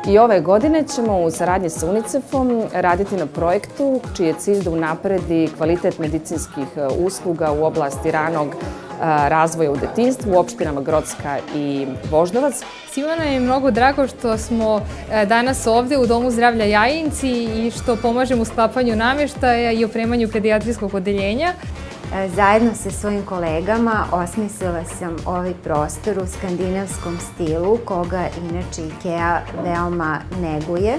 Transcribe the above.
I ove godine ćemo u saradnji sa UNICEF-om raditi na projektu čiji je cilj da unapredi kvalitet medicinskih usluga u oblasti ranog razvoja u detinjstvu u opštinama Grocka i Voždovac. Svima nam je mnogo drago što smo danas ovde u Domu zdravlja Jajinci i što pomažemo u sklapanju nameštaja i opremanju pedijatrijskog odeljenja. Zajedno sa svojim kolegama osmislila sam ovaj prostor u skandinavskom stilu, koga inače IKEA veoma neguje.